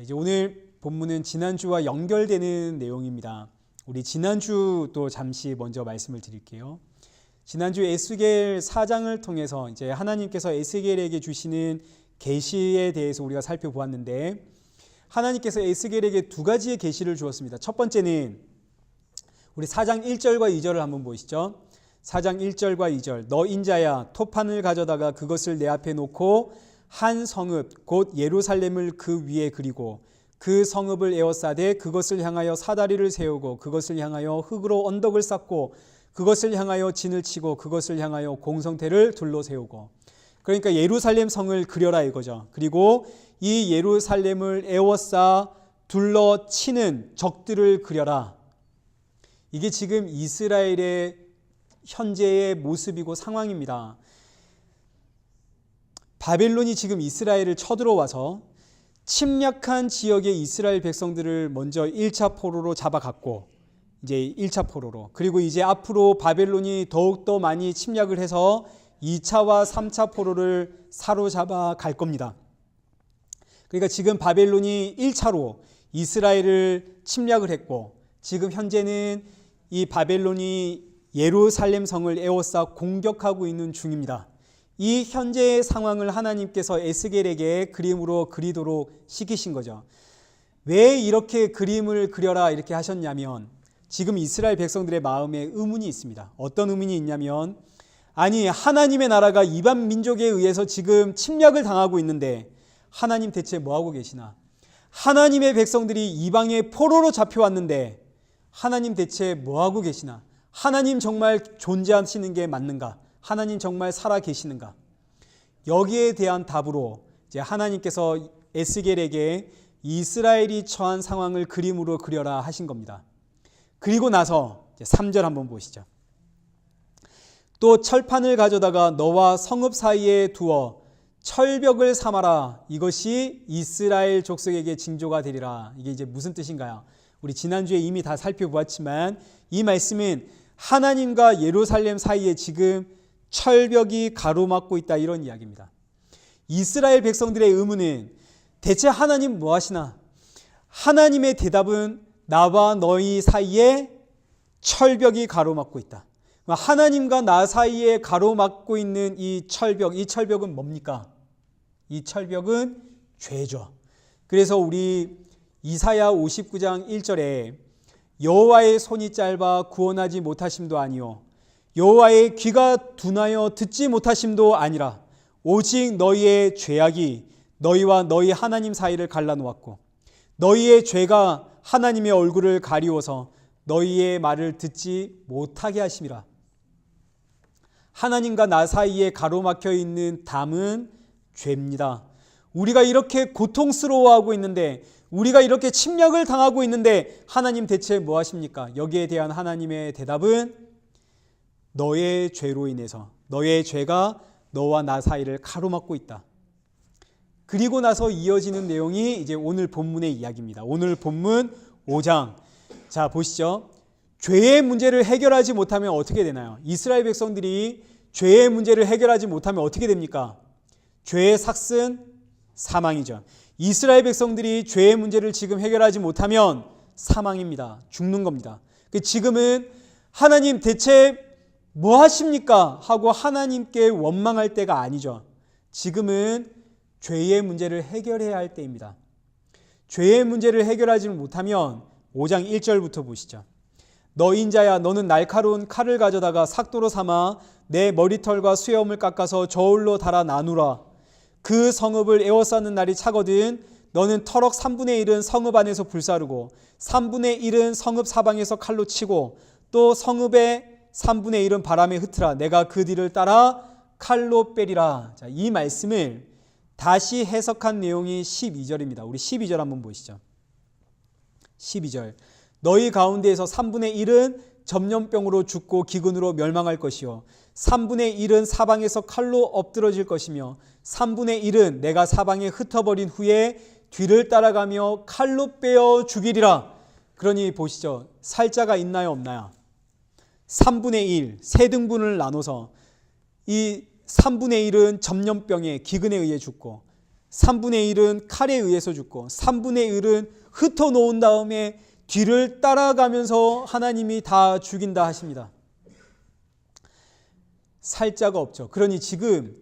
이제 오늘 본문은 지난주와 연결되는 내용입니다. 우리 지난주도 잠시 먼저 말씀을 드릴게요. 지난주 에스겔 4장을 통해서 이제 하나님께서 에스겔에게 주시는 계시에 대해서 우리가 살펴보았는데, 하나님께서 에스겔에게 두 가지의 계시를 주었습니다. 첫 번째는 우리 4장 1절과 2절을 한번 보시죠. 4장 1절과 2절. 너 인자야, 토판을 가져다가 그것을 내 앞에 놓고 한 성읍 곧 예루살렘을 그 위에 그리고 그 성읍을 에워싸되 그것을 향하여 사다리를 세우고 그것을 향하여 흙으로 언덕을 쌓고 그것을 향하여 진을 치고 그것을 향하여 공성태를 둘러 세우고. 그러니까 예루살렘 성을 그려라 이거죠. 그리고 이 예루살렘을 에워싸 둘러 치는 적들을 그려라. 이게 지금 이스라엘의 현재의 모습이고 상황입니다. 바벨론이 지금 이스라엘을 쳐들어와서 침략한 지역의 이스라엘 백성들을 먼저 1차 포로로 잡아갔고, 이제 1차 포로로, 그리고 이제 앞으로 바벨론이 더욱더 많이 침략을 해서 2차와 3차 포로를 사로잡아 갈 겁니다. 그러니까 지금 바벨론이 1차로 이스라엘을 침략을 했고, 지금 현재는 이 바벨론이 예루살렘 성을 에워싸 공격하고 있는 중입니다. 이 현재의 상황을 하나님께서 에스겔에게 그림으로 그리도록 시키신 거죠. 왜 이렇게 그림을 그려라 이렇게 하셨냐면, 지금 이스라엘 백성들의 마음에 의문이 있습니다. 어떤 의문이 있냐면, 아니 하나님의 나라가 이방 민족에 의해서 지금 침략을 당하고 있는데 하나님 대체 뭐하고 계시나? 하나님의 백성들이 이방의 포로로 잡혀왔는데 하나님 대체 뭐하고 계시나? 하나님 정말 존재하시는 게 맞는가? 하나님 정말 살아 계시는가? 여기에 대한 답으로 이제 하나님께서 에스겔에게 이스라엘이 처한 상황을 그림으로 그려라 하신 겁니다. 그리고 나서 3절 한번 보시죠. 또 철판을 가져다가 너와 성읍 사이에 두어 철벽을 삼아라. 이것이 이스라엘 족속에게 징조가 되리라. 이게 이제 무슨 뜻인가요? 우리 지난주에 이미 다 살펴보았지만 이 말씀은 하나님과 예루살렘 사이에 지금 철벽이 가로막고 있다, 이런 이야기입니다. 이스라엘 백성들의 의문은 대체 하나님 뭐 하시나? 하나님의 대답은 나와 너희 사이에 철벽이 가로막고 있다. 하나님과 나 사이에 가로막고 있는 이 철벽은 뭡니까? 이 철벽은 죄죠. 그래서 우리 이사야 59장 1절에 여호와의 손이 짧아 구원하지 못하심도 아니요 여호와의 귀가 둔하여 듣지 못하심도 아니라 오직 너희의 죄악이 너희와 너희 하나님 사이를 갈라놓았고 너희의 죄가 하나님의 얼굴을 가리워서 너희의 말을 듣지 못하게 하심이라. 하나님과 나 사이에 가로막혀 있는 담은 죄입니다. 우리가 이렇게 고통스러워하고 있는데, 우리가 이렇게 침략을 당하고 있는데 하나님 대체 뭐 하십니까? 여기에 대한 하나님의 대답은 너의 죄로 인해서 너의 죄가 너와 나 사이를 가로막고 있다. 그리고 나서 이어지는 내용이 이제 오늘 본문의 이야기입니다. 오늘 본문 5장. 자, 보시죠. 죄의 문제를 해결하지 못하면 어떻게 되나요? 이스라엘 백성들이 죄의 문제를 해결하지 못하면 어떻게 됩니까? 죄의 삭은 사망이죠. 이스라엘 백성들이 죄의 문제를 지금 해결하지 못하면 사망입니다. 죽는 겁니다. 지금은 하나님 대체 뭐 하십니까? 하고 하나님께 원망할 때가 아니죠. 지금은 죄의 문제를 해결해야 할 때입니다. 죄의 문제를 해결하지 못하면 5장 1절부터 보시죠. 너 인자야, 너는 날카로운 칼을 가져다가 삭도로 삼아 내 머리털과 수염을 깎아서 저울로 달아 나누라. 그 성읍을 에워싸는 날이 차거든 너는 터럭 3분의 1은 성읍 안에서 불사르고 3분의 1은 성읍 사방에서 칼로 치고 또 성읍의 3분의 1은 바람에 흩으라. 내가 그 뒤를 따라 칼로 빼리라. 자, 이 말씀을 다시 해석한 내용이 12절입니다. 우리 12절 한번 보시죠. 12절. 너희 가운데에서 3분의 1은 전염병으로 죽고 기근으로 멸망할 것이요 3분의 1은 사방에서 칼로 엎드러질 것이며 3분의 1은 내가 사방에 흩어버린 후에 뒤를 따라가며 칼로 빼어 죽이리라. 그러니 보시죠. 살자가 있나요, 없나요? 3분의 1, 세 등분을 나눠서 이 3분의 1은 전염병에 기근에 의해 죽고 3분의 1은 칼에 의해서 죽고 3분의 1은 흩어놓은 다음에 뒤를 따라가면서 하나님이 다 죽인다 하십니다. 살 자가 없죠. 그러니 지금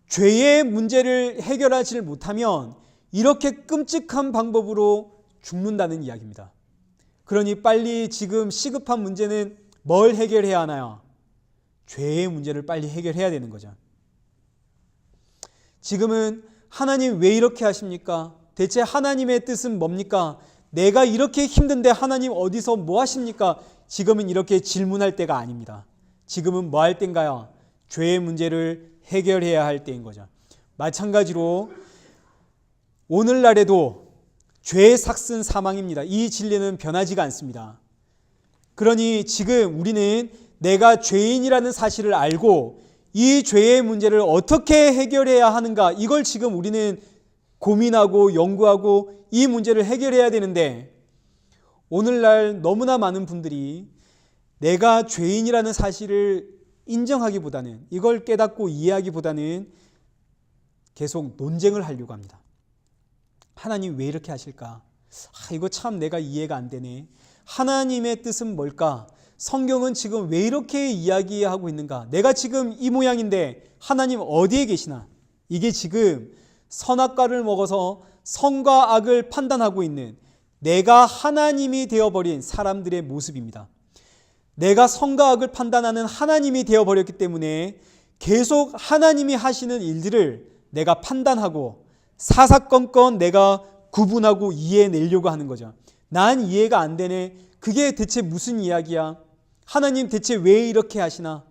죄의 문제를 해결하지 못하면 이렇게 끔찍한 방법으로 죽는다는 이야기입니다. 그러니 빨리 지금 시급한 문제는 뭘 해결해야 하나요? 죄의 문제를 빨리 해결해야 되는 거죠. 지금은 하나님 왜 이렇게 하십니까? 대체 하나님의 뜻은 뭡니까? 내가 이렇게 힘든데 하나님 어디서 뭐 하십니까? 지금은 이렇게 질문할 때가 아닙니다. 지금은 뭐 할 때인가요? 죄의 문제를 해결해야 할 때인 거죠. 마찬가지로 오늘날에도 죄의 삭슨 사망입니다. 이 진리는 변하지가 않습니다. 그러니 지금 우리는 내가 죄인이라는 사실을 알고 이 죄의 문제를 어떻게 해결해야 하는가, 이걸 지금 우리는 고민하고 연구하고 이 문제를 해결해야 되는데, 오늘날 너무나 많은 분들이 내가 죄인이라는 사실을 인정하기보다는, 이걸 깨닫고 이해하기보다는 계속 논쟁을 하려고 합니다. 하나님 왜 이렇게 하실까? 이거 참 내가 이해가 안 되네. 하나님의 뜻은 뭘까? 성경은 지금 왜 이렇게 이야기하고 있는가? 내가 지금 이 모양인데 하나님 어디에 계시나? 이게 지금 선악과를 먹어서 선과 악을 판단하고 있는 내가 하나님이 되어버린 사람들의 모습입니다. 내가 선과 악을 판단하는 하나님이 되어버렸기 때문에 계속 하나님이 하시는 일들을 내가 판단하고 사사건건 내가 구분하고 이해내려고 하는 거죠. 난 이해가 안 되네. 그게 대체 무슨 이야기야? 하나님 대체 왜 이렇게 하시나?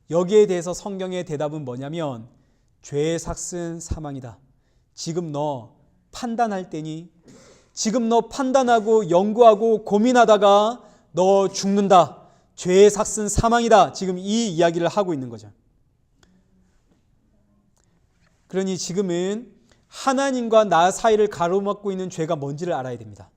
여기에 대해서 성경의 대답은 뭐냐면 죄의 삭슨 사망이다. 지금 너 판단할 때니? 지금 너 판단하고 연구하고 고민하다가 너 죽는다. 죄의 삭슨 사망이다. 지금 이 이야기를 하고 있는 거죠. 그러니 지금은 하나님과 나 사이를 가로막고 있는 죄가 뭔지를 알아야 됩니다.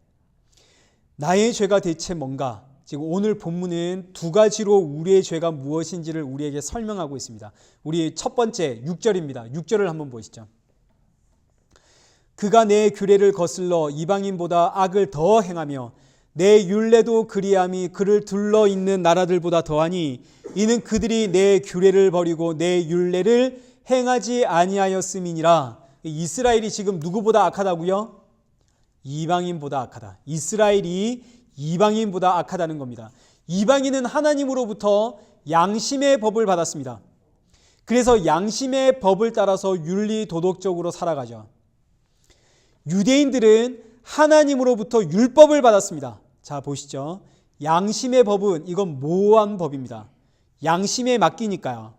나의 죄가 대체 뭔가? 지금 오늘 본문은 두 가지로 우리의 죄가 무엇인지를 우리에게 설명하고 있습니다. 우리 첫 번째 6절입니다. 6절을 한번 보시죠. 그가 내 규례를 거슬러 이방인보다 악을 더 행하며 내 율례도 그리함이 그를 둘러 있는 나라들보다 더하니 이는 그들이 내 규례를 버리고 내 율례를 행하지 아니하였음이니라. 이스라엘이 지금 누구보다 악하다고요? 이방인보다 악하다. 이스라엘이 이방인보다 악하다는 겁니다. 이방인은 하나님으로부터 양심의 법을 받았습니다. 그래서 양심의 법을 따라서 윤리 도덕적으로 살아가죠. 유대인들은 하나님으로부터 율법을 받았습니다. 자, 보시죠. 양심의 법은 이건 모호한 법입니다. 양심에 맡기니까요.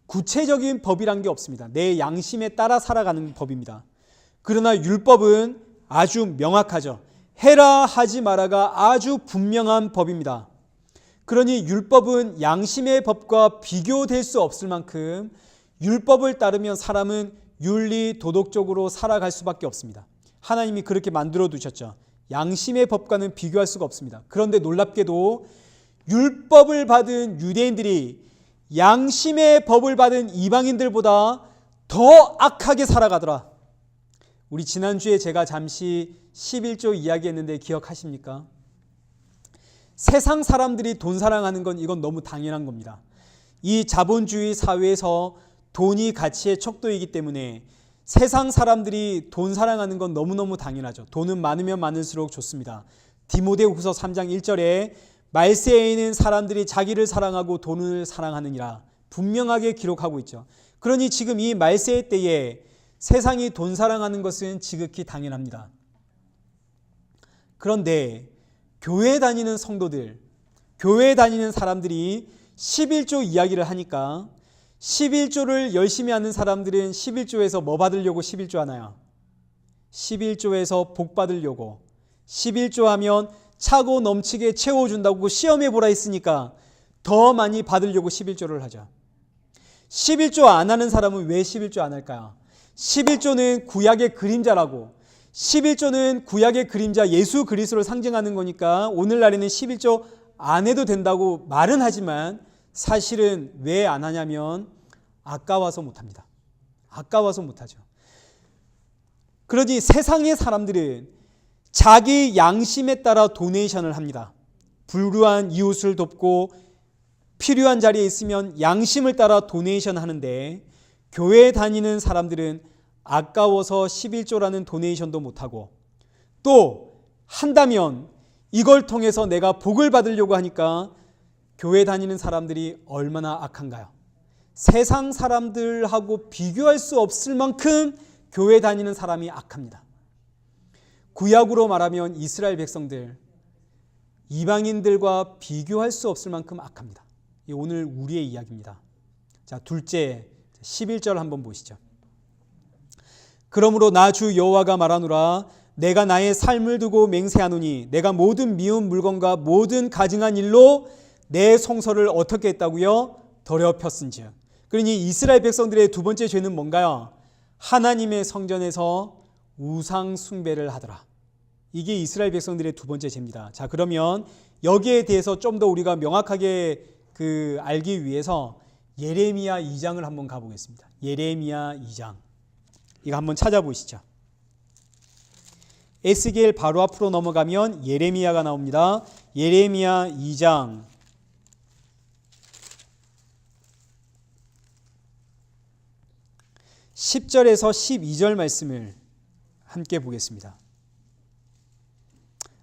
구체적인 법이란 게 없습니다. 내 양심에 따라 살아가는 법입니다. 그러나 율법은 아주 명확하죠. 해라 하지 마라가 아주 분명한 법입니다. 그러니 율법은 양심의 법과 비교될 수 없을 만큼 율법을 따르면 사람은 윤리 도덕적으로 살아갈 수밖에 없습니다. 하나님이 그렇게 만들어 두셨죠. 양심의 법과는 비교할 수가 없습니다. 그런데 놀랍게도 율법을 받은 유대인들이 양심의 법을 받은 이방인들보다 더 악하게 살아가더라. 우리 지난주에 제가 잠시 11조 이야기했는데 기억하십니까? 세상 사람들이 돈 사랑하는 건 이건 너무 당연한 겁니다. 이 자본주의 사회에서 돈이 가치의 척도이기 때문에 세상 사람들이 돈 사랑하는 건 너무너무 당연하죠. 돈은 많으면 많을수록 좋습니다. 디모데후서 3장 1절에 말세에 있는 사람들이 자기를 사랑하고 돈을 사랑하느니라 분명하게 기록하고 있죠. 그러니 지금 이 말세의 때에 세상이 돈 사랑하는 것은 지극히 당연합니다. 그런데 교회 다니는 성도들, 교회 다니는 사람들이 11조 이야기를 하니까 11조를 열심히 하는 사람들은 11조에서 뭐 받으려고 11조 하나요? 11조에서 복 받으려고. 11조 하면 차고 넘치게 채워준다고 시험해 보라 했으니까 더 많이 받으려고 11조를 하죠. 11조 안 하는 사람은 왜 11조 안 할까요? 11조는 구약의 그림자라고. 11조는 구약의 그림자 예수 그리스도를 상징하는 거니까 오늘날에는 11조 안 해도 된다고 말은 하지만 사실은 왜 안 하냐면 아까워서 못합니다. 아까워서 못하죠. 그러니 세상의 사람들은 자기 양심에 따라 도네이션을 합니다. 불우한 이웃을 돕고 필요한 자리에 있으면 양심을 따라 도네이션 하는데, 교회에 다니는 사람들은 아까워서 11조라는 도네이션도 못하고, 또 한다면 이걸 통해서 내가 복을 받으려고 하니까 교회 다니는 사람들이 얼마나 악한가요? 세상 사람들하고 비교할 수 없을 만큼 교회 다니는 사람이 악합니다. 구약으로 말하면 이스라엘 백성들, 이방인들과 비교할 수 없을 만큼 악합니다. 오늘 우리의 이야기입니다. 자, 둘째 11절 한번 보시죠. 그러므로 나 주 여호와가 말하노라. 내가 나의 삶을 두고 맹세하노니 내가 모든 미운 물건과 모든 가증한 일로 내 성소를 어떻게 했다고요? 더럽혔은즉. 그러니 이스라엘 백성들의 두 번째 죄는 뭔가요? 하나님의 성전에서 우상 숭배를 하더라. 이게 이스라엘 백성들의 두 번째 죄입니다. 자, 그러면 여기에 대해서 좀 더 우리가 명확하게 알기 위해서 예레미야 2장을 한번 가보겠습니다. 예레미야 2장. 이거 한번 찾아보시죠. 에스겔 바로 앞으로 넘어가면 예레미야가 나옵니다. 예레미야 2장 10절에서 12절 말씀을 함께 보겠습니다.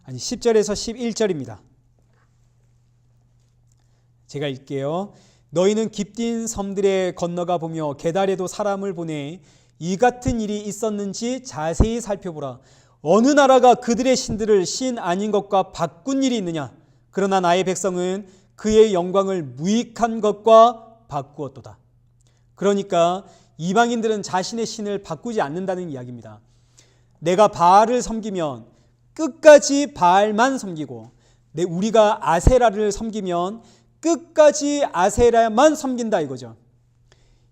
아니, 10절에서 11절입니다. 제가 읽게요. 너희는 깊딘 섬들에 건너가 보며 게달에도 사람을 보내 이 같은 일이 있었는지 자세히 살펴보라. 어느 나라가 그들의 신들을 신 아닌 것과 바꾼 일이 있느냐? 그러나 나의 백성은 그의 영광을 무익한 것과 바꾸었도다. 그러니까 이방인들은 자신의 신을 바꾸지 않는다는 이야기입니다. 내가 바알을 섬기면 끝까지 바알만 섬기고, 우리가 아세라를 섬기면 끝까지 아세라만 섬긴다 이거죠.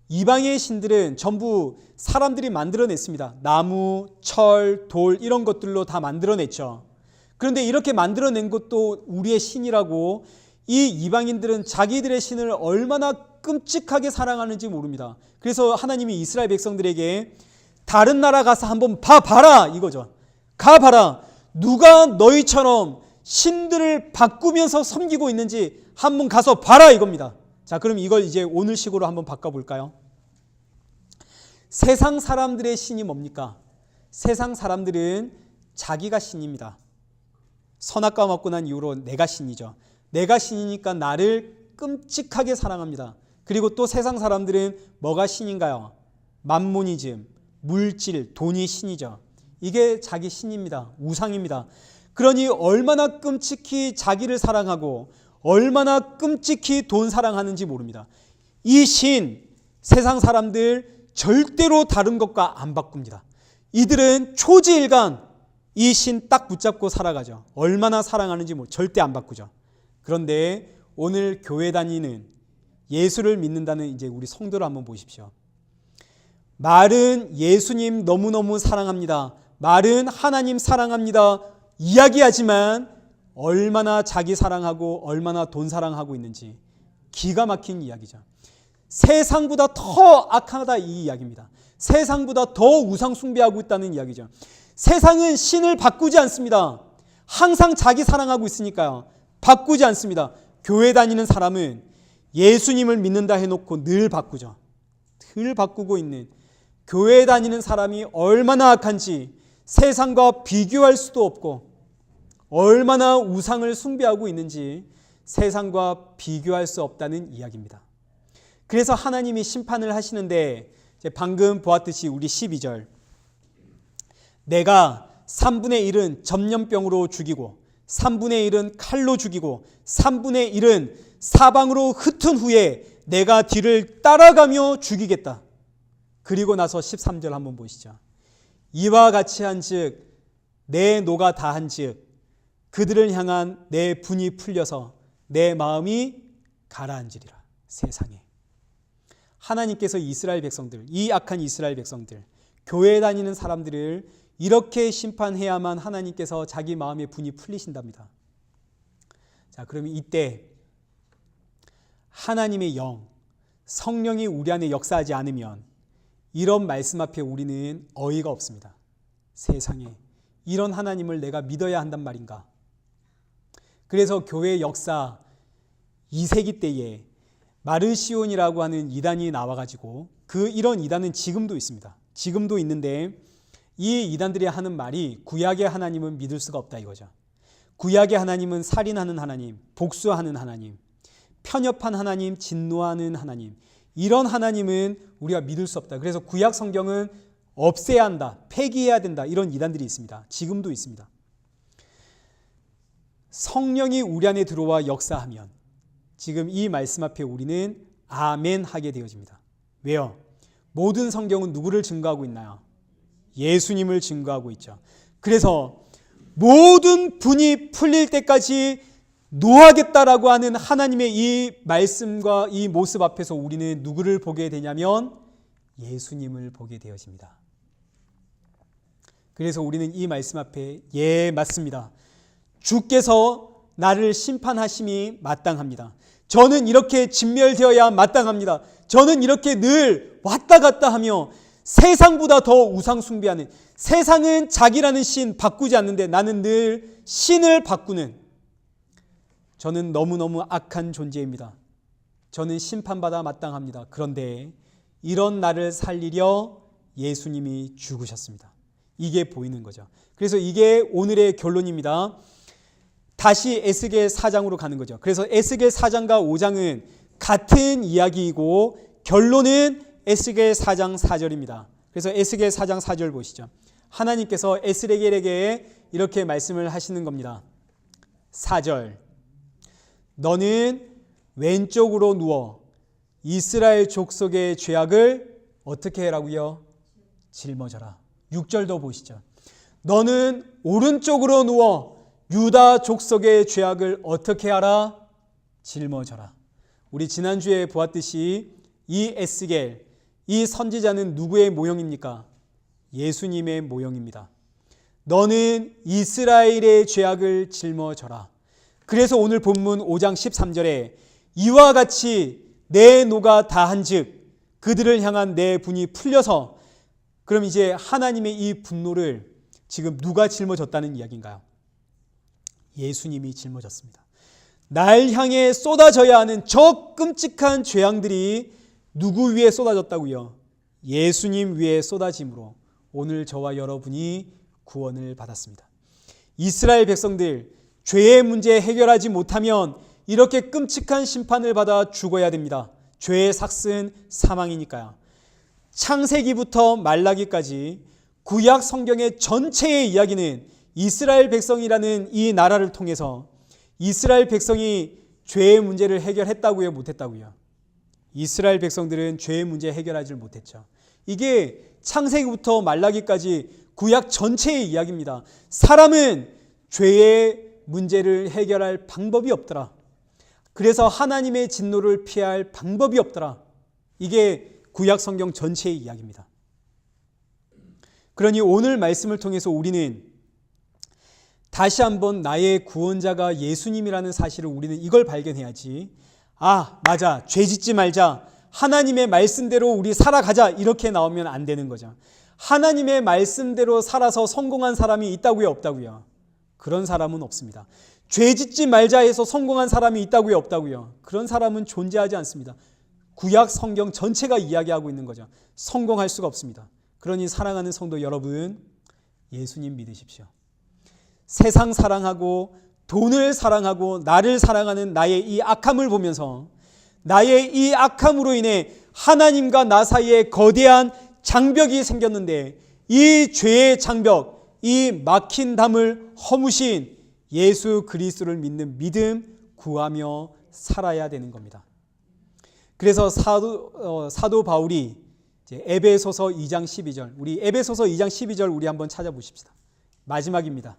이방의 신들은 전부 사람들이 만들어냈습니다. 나무, 철, 돌 이런 것들로 다 만들어냈죠. 그런데 이렇게 만들어낸 것도 우리의 신이라고 이 이방인들은 자기들의 신을 얼마나 끔찍하게 사랑하는지 모릅니다. 그래서 하나님이 이스라엘 백성들에게 다른 나라 가서 한번 봐봐라 이거죠. 가봐라. 누가 너희처럼 신들을 바꾸면서 섬기고 있는지 한번 가서 봐라 이겁니다. 자, 그럼 이걸 이제 오늘식으로 한번 바꿔볼까요? 세상 사람들의 신이 뭡니까? 세상 사람들은 자기가 신입니다. 선악과 먹고 난 이후로 내가 신이죠. 내가 신이니까 나를 끔찍하게 사랑합니다. 그리고 또 세상 사람들은 뭐가 신인가요? 만모니즘, 물질, 돈이 신이죠. 이게 자기 신입니다. 우상입니다. 그러니 얼마나 끔찍히 자기를 사랑하고 얼마나 끔찍히 돈 사랑하는지 모릅니다. 이 신, 세상 사람들 절대로 다른 것과 안 바꿉니다. 이들은 초지일간 이 신 딱 붙잡고 살아가죠. 얼마나 사랑하는지 절대 안 바꾸죠. 그런데 오늘 교회 다니는 예수를 믿는다는 이제 우리 성도를 한번 보십시오. 말은 예수님 너무너무 사랑합니다. 말은 하나님 사랑합니다. 이야기하지만 얼마나 자기 사랑하고 얼마나 돈 사랑하고 있는지 기가 막힌 이야기죠. 세상보다 더 악하다 이 이야기입니다. 세상보다 더 우상 숭배하고 있다는 이야기죠. 세상은 신을 바꾸지 않습니다. 항상 자기 사랑하고 있으니까요. 바꾸지 않습니다. 교회 다니는 사람은 예수님을 믿는다 해놓고 늘 바꾸죠. 늘 바꾸고 있는 교회 다니는 사람이 얼마나 악한지 세상과 비교할 수도 없고 얼마나 우상을 숭배하고 있는지 세상과 비교할 수 없다는 이야기입니다. 그래서 하나님이 심판을 하시는데 방금 보았듯이 우리 12절 내가 3분의 1은 전염병으로 죽이고 3분의 1은 칼로 죽이고 3분의 1은 사방으로 흩은 후에 내가 뒤를 따라가며 죽이겠다. 그리고 나서 13절 한번 보시죠. 이와 같이 한즉 내 노가 다한즉 그들을 향한 내 분이 풀려서 내 마음이 가라앉으리라. 세상에 하나님께서 이스라엘 백성들, 이 악한 이스라엘 백성들, 교회에 다니는 사람들을 이렇게 심판해야만 하나님께서 자기 마음의 분이 풀리신답니다. 자, 그러면 이때 하나님의 영, 성령이 우리 안에 역사하지 않으면 이런 말씀 앞에 우리는 어이가 없습니다. 세상에 이런 하나님을 내가 믿어야 한단 말인가? 그래서 교회 역사 2세기 때에 마르시온이라고 하는 이단이 나와가지고 이런 이단은 지금도 있습니다. 지금도 있는데 이 이단들이 하는 말이 구약의 하나님은 믿을 수가 없다 이거죠. 구약의 하나님은 살인하는 하나님, 복수하는 하나님, 편협한 하나님, 진노하는 하나님, 이런 하나님은 우리가 믿을 수 없다. 그래서 구약 성경은 없애야 한다, 폐기해야 된다, 이런 이단들이 있습니다. 지금도 있습니다. 성령이 우리 안에 들어와 역사하면 지금 이 말씀 앞에 우리는 아멘 하게 되어집니다. 왜요? 모든 성경은 누구를 증거하고 있나요? 예수님을 증거하고 있죠. 그래서 모든 분이 풀릴 때까지 노하겠다라고 하는 하나님의 이 말씀과 이 모습 앞에서 우리는 누구를 보게 되냐면 예수님을 보게 되어집니다. 그래서 우리는 이 말씀 앞에 예, 맞습니다. 주께서 나를 심판하심이 마땅합니다. 저는 이렇게 진멸되어야 마땅합니다. 저는 이렇게 늘 왔다 갔다 하며 세상보다 더 우상 숭배하는, 세상은 자기라는 신 바꾸지 않는데 나는 늘 신을 바꾸는, 저는 너무너무 악한 존재입니다. 저는 심판받아 마땅합니다. 그런데 이런 나를 살리려 예수님이 죽으셨습니다. 이게 보이는 거죠. 그래서 이게 오늘의 결론입니다. 다시 에스겔 4장으로 가는 거죠. 그래서 에스겔 4장과 5장은 같은 이야기이고 결론은 에스겔 4장 4절입니다. 그래서 에스겔 4장 4절 보시죠. 하나님께서 에스겔에게 이렇게 말씀을 하시는 겁니다. 4절, 너는 왼쪽으로 누워 이스라엘 족속의 죄악을 어떻게 해라고요? 짊어져라. 6절도 보시죠. 너는 오른쪽으로 누워 유다 족속의 죄악을 어떻게 하라? 짊어져라. 우리 지난주에 보았듯이 이 에스겔, 이 선지자는 누구의 모형입니까? 예수님의 모형입니다. 너는 이스라엘의 죄악을 짊어져라. 그래서 오늘 본문 5장 13절에 이와 같이 내 노가 다한즉 그들을 향한 내 분이 풀려서, 그럼 이제 하나님의 이 분노를 지금 누가 짊어졌다는 이야기인가요? 예수님이 짊어졌습니다. 날 향해 쏟아져야 하는 저 끔찍한 죄악들이 누구 위에 쏟아졌다고요? 예수님 위에 쏟아짐으로 오늘 저와 여러분이 구원을 받았습니다. 이스라엘 백성들 죄의 문제 해결하지 못하면 이렇게 끔찍한 심판을 받아 죽어야 됩니다. 죄의 삭은 사망이니까요. 창세기부터 말라기까지 구약 성경의 전체의 이야기는 이스라엘 백성이라는 이 나라를 통해서 이스라엘 백성이 죄의 문제를 해결했다고요? 못했다고요? 이스라엘 백성들은 죄의 문제 해결하지 못했죠. 이게 창세기부터 말라기까지 구약 전체의 이야기입니다. 사람은 죄의 문제를 해결할 방법이 없더라. 그래서 하나님의 진노를 피할 방법이 없더라. 이게 구약 성경 전체의 이야기입니다. 그러니 오늘 말씀을 통해서 우리는 다시 한번 나의 구원자가 예수님이라는 사실을 우리는 이걸 발견해야지. 아, 맞아. 죄 짓지 말자. 하나님의 말씀대로 우리 살아가자. 이렇게 나오면 안 되는 거죠. 하나님의 말씀대로 살아서 성공한 사람이 있다고요? 없다고요? 그런 사람은 없습니다. 죄 짓지 말자 해서 성공한 사람이 있다고요? 없다고요? 그런 사람은 존재하지 않습니다. 구약 성경 전체가 이야기하고 있는 거죠. 성공할 수가 없습니다. 그러니 사랑하는 성도 여러분, 예수님 믿으십시오. 세상 사랑하고 돈을 사랑하고 나를 사랑하는 나의 이 악함을 보면서 나의 이 악함으로 인해 하나님과 나 사이에 거대한 장벽이 생겼는데 이 죄의 장벽, 이 막힌 담을 허무신 예수 그리스도를 믿는 믿음 구하며 살아야 되는 겁니다. 그래서 사도 바울이 에베소서 2장 12절, 우리 에베소서 2장 12절 우리 한번 찾아보십시다. 마지막입니다.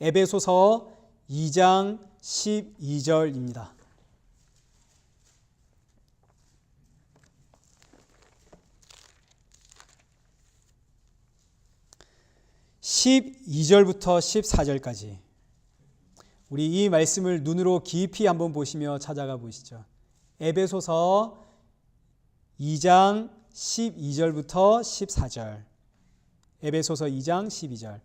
에베소서 2장 12절입니다. (12절부터) (14절까지) 우리 이 말씀을 눈으로 깊이 한번 보시며 찾아가 보시죠. 에베소서 2장 12절부터 14절. 에베소서 2장 12절.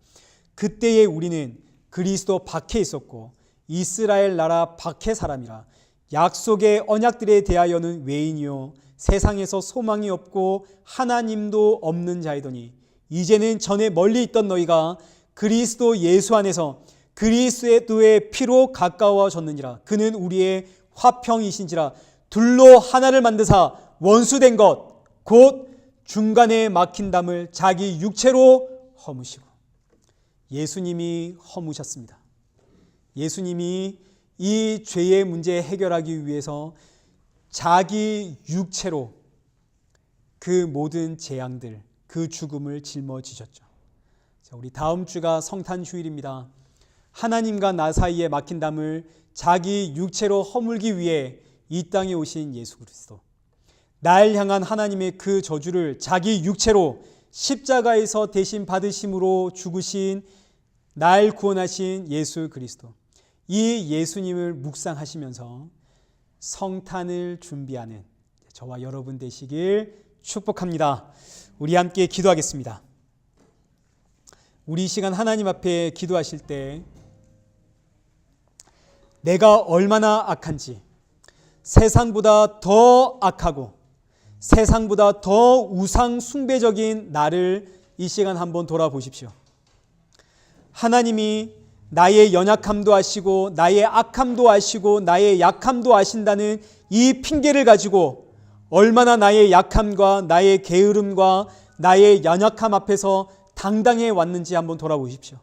그때에 우리는 그리스도 밖에 있었고 이스라엘 나라 밖의 사람이라. 약속의 언약들에 대하여는 외인이요 세상에서 소망이 없고 하나님도 없는 자이더니 이제는 전에 멀리 있던 너희가 그리스도 예수 안에서 그리스도의 피로 가까워졌느니라. 그는 우리의 화평이신지라. 둘로 하나를 만드사 원수된 것 곧 중간에 막힌 담을 자기 육체로 허무시고. 예수님이 허무셨습니다. 예수님이 이 죄의 문제 해결하기 위해서 자기 육체로 그 모든 재앙들, 그 죽음을 짊어지셨죠. 우리 다음 주가 성탄 휴일입니다. 하나님과 나 사이에 막힌 담을 자기 육체로 허물기 위해 이 땅에 오신 예수 그리스도. 날 향한 하나님의 그 저주를 자기 육체로 십자가에서 대신 받으심으로 죽으신 날 구원하신 예수 그리스도. 이 예수님을 묵상하시면서 성탄을 준비하는 저와 여러분 되시길 축복합니다. 우리 함께 기도하겠습니다. 우리 이 시간 하나님 앞에 기도하실 때 내가 얼마나 악한지, 세상보다 더 악하고 세상보다 더 우상 숭배적인 나를 이 시간 한번 돌아보십시오. 하나님이 나의 연약함도 아시고 나의 악함도 아시고 나의 약함도 아신다는 이 핑계를 가지고 얼마나 나의 약함과 나의 게으름과 나의 연약함 앞에서 당당해 왔는지 한번 돌아보십시오.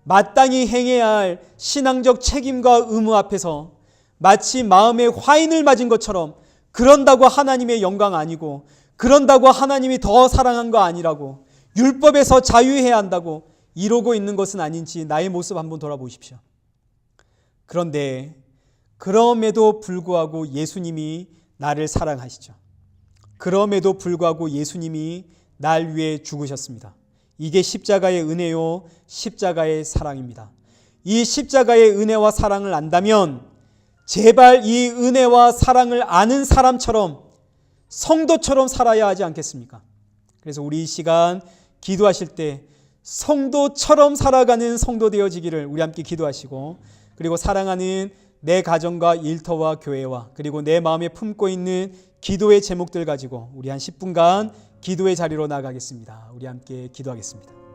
마땅히 행해야 할 신앙적 책임과 의무 앞에서 마치 마음에 화인을 맞은 것처럼 그런다고 하나님의 영광 아니고 그런다고 하나님이 더 사랑한 거 아니라고 율법에서 자유해야 한다고 이러고 있는 것은 아닌지 나의 모습 한번 돌아보십시오. 그런데 그럼에도 불구하고 예수님이 나를 사랑하시죠. 그럼에도 불구하고 예수님이 날 위해 죽으셨습니다. 이게 십자가의 은혜요, 십자가의 사랑입니다. 이 십자가의 은혜와 사랑을 안다면 제발 이 은혜와 사랑을 아는 사람처럼 성도처럼 살아야 하지 않겠습니까? 그래서 우리 이 시간 기도하실 때 성도처럼 살아가는 성도 되어지기를 우리 함께 기도하시고, 그리고 사랑하는 내 가정과 일터와 교회와 그리고 내 마음에 품고 있는 기도의 제목들 가지고 우리 한 10분간 기도의 자리로 나가겠습니다. 우리 함께 기도하겠습니다.